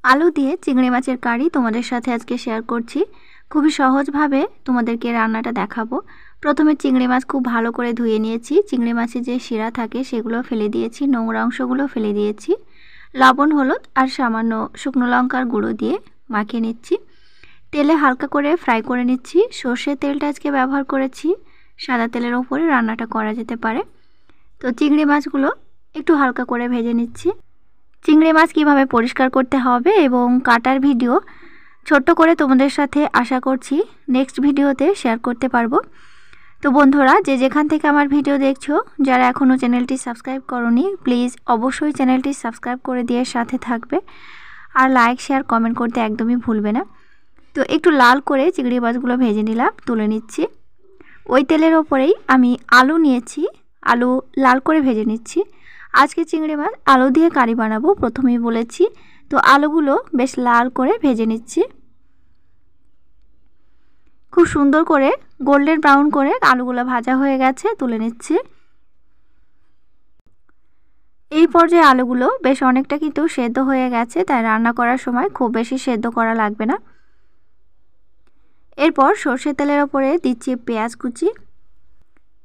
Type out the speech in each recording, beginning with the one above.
আলু দিয়ে চিংড়ি মাছের কারি তোমাদের সাথে আজকে শেয়ার করছি। খুবই সহজভাবে তোমাদেরকে রান্নাটা দেখাবো। প্রথমে চিংড়ি মাছ খুব ভালো করে ধুয়ে নিয়েছি। চিংড়ি মাছে যে শিরা থাকে সেগুলো ফেলে দিয়েছি, নোংরা অংশগুলো ফেলে দিয়েছি। লবণ, হলুদ আর সামান্য শুকনো লঙ্কার গুঁড়ো দিয়ে মাখিয়ে নিচ্ছি। তেলে হালকা করে ফ্রাই করে নিচ্ছি। সর্ষের তেলটা আজকে ব্যবহার করেছি, সাদা তেলের ওপরে রান্নাটা করা যেতে পারে। তো চিংড়ি মাছগুলো একটু হালকা করে ভেজে নিচ্ছি। চিংড়ি মাছ কীভাবে পরিষ্কার করতে হবে এবং কাটার ভিডিও ছোট্ট করে তোমাদের সাথে আশা করছি নেক্সট ভিডিওতে শেয়ার করতে পারবো। তো বন্ধুরা, যে যেখান থেকে আমার ভিডিও দেখছো, যারা এখনও চ্যানেলটি সাবস্ক্রাইব করোনি, প্লিজ অবশ্যই চ্যানেলটি সাবস্ক্রাইব করে দিয়ে সাথে থাকবে। আর লাইক, শেয়ার, কমেন্ট করতে একদমই ভুলবে না। তো একটু লাল করে চিংড়ি মাছগুলো ভেজে নিলাম, তুলে নিচ্ছি। ওই তেলের ওপরেই আমি আলু নিয়েছি, আলু লাল করে ভেজে নিচ্ছি। আজকে চিংড়ি মাছ আলু দিয়ে কারি বানাবো, প্রথমেই বলেছি। তো আলুগুলো বেশ লাল করে ভেজে নিচ্ছি। খুব সুন্দর করে গোল্ডেন ব্রাউন করে আলুগুলো ভাজা হয়ে গেছে, তুলে নিচ্ছি। এই পর্যায়ে আলুগুলো বেশ অনেকটা কিন্তু সেদ্ধ হয়ে গেছে, তাই রান্না করার সময় খুব বেশি সেদ্ধ করা লাগবে না। এরপর সর্ষের তেলের ওপরে দিচ্ছি পেঁয়াজ কুচি।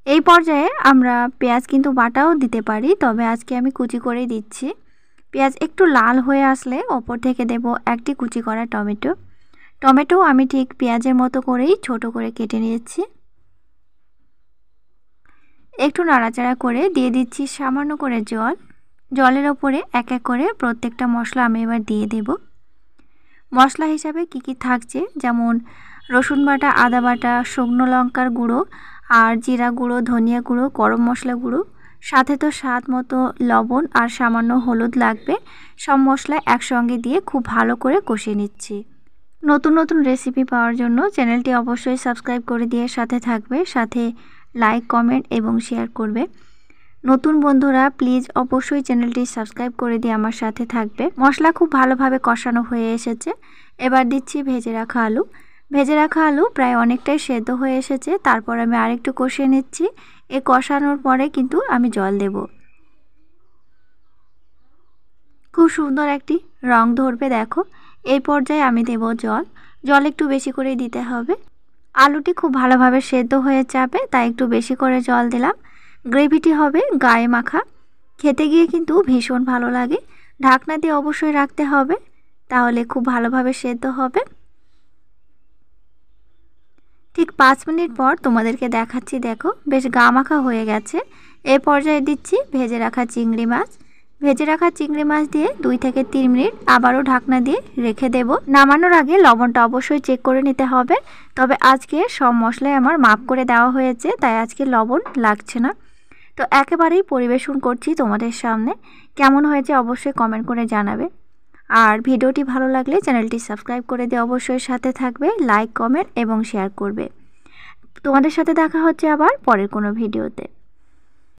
এই পর্যায়ে আমরা পেঁয়াজ কিন্তু বাটাও দিতে পারি, তবে আজকে আমি কুচি করেই দিচ্ছি। পেঁয়াজ একটু লাল হয়ে আসলে ওপর থেকে দেব একটি কুচি করা টমেটো। টমেটো আমি ঠিক পেঁয়াজের মতো করেই ছোট করে কেটে নিয়েছি। একটু নাড়াচাড়া করে দিয়ে দিচ্ছি সামান্য করে জল। জলের ওপরে এক এক করে প্রত্যেকটা মশলা আমি এবার দিয়ে দেব। মশলা হিসাবে কি কি থাকছে, যেমন রসুন বাটা, আদা বাটা, শুকনো লঙ্কার গুঁড়ো আর জিরা গুঁড়ো, ধনিয়া গুঁড়ো, গরম মশলা গুঁড়ো, সাথে তো স্বাদ মতো লবণ আর সামান্য হলুদ লাগবে। সব মশলা একসঙ্গে দিয়ে খুব ভালো করে কষিয়ে নিচ্ছি। নতুন নতুন রেসিপি পাওয়ার জন্য চ্যানেলটি অবশ্যই সাবস্ক্রাইব করে দিয়ে সাথে থাকবে, সাথে লাইক, কমেন্ট এবং শেয়ার করবে। নতুন বন্ধুরা প্লিজ অবশ্যই চ্যানেলটি সাবস্ক্রাইব করে দিয়ে আমার সাথে থাকবে। মশলা খুব ভালোভাবে কষানো হয়ে এসেছে। এবার দিচ্ছি ভেজে রাখা আলু। ভেজে রাখা আলু প্রায় অনেকটাই সেদ্ধ হয়ে এসেছে, তারপর আমি আরেকটু কষিয়ে নিচ্ছি। এ কষানোর পরে কিন্তু আমি জল দেব। খুব সুন্দর একটি রং ধরবে, দেখো। এই পর্যায়ে আমি দেব জল। জল একটু বেশি করে দিতে হবে। আলুটি খুব ভালোভাবে সেদ্ধ হয়ে যাবে, তাই একটু বেশি করে জল দিলাম। গ্রেভিটি হবে গায়ে মাখা, খেতে গিয়ে কিন্তু ভীষণ ভালো লাগে। ঢাকনা দিয়ে অবশ্যই রাখতে হবে, তাহলে খুব ভালোভাবে সেদ্ধ হবে। ঠিক 5 মিনিট পর তোমাদেরকে দেখাচ্ছি, দেখো বেশ গা মাখা হয়ে গেছে। এই পর্যায়ে দিচ্ছি ভেজে রাখা চিংড়ি মাছ। ভেজে রাখা চিংড়ি মাছ দিয়ে 2 থেকে 3 মিনিট আবারও ঢাকনা দিয়ে রেখে দেব। নামানোর আগে লবণটা অবশ্যই চেক করে নিতে হবে, তবে আজকে সব মশলাই আমার মাপ করে দেওয়া হয়েছে, তাই আজকে লবণ লাগছে না। তো একেবারেই পরিবেশন করছি তোমাদের সামনে। কেমন হয়েছে অবশ্যই কমেন্ট করে জানাবে। আর ভিডিওটি ভালো লাগলে চ্যানেলটি সাবস্ক্রাইব করে দিয়ে অবশ্যই সাথে থাকবে, লাইক, কমেন্ট এবং শেয়ার করবে। তোমাদের সাথে দেখা হচ্ছে আবার পরের কোনো ভিডিওতে।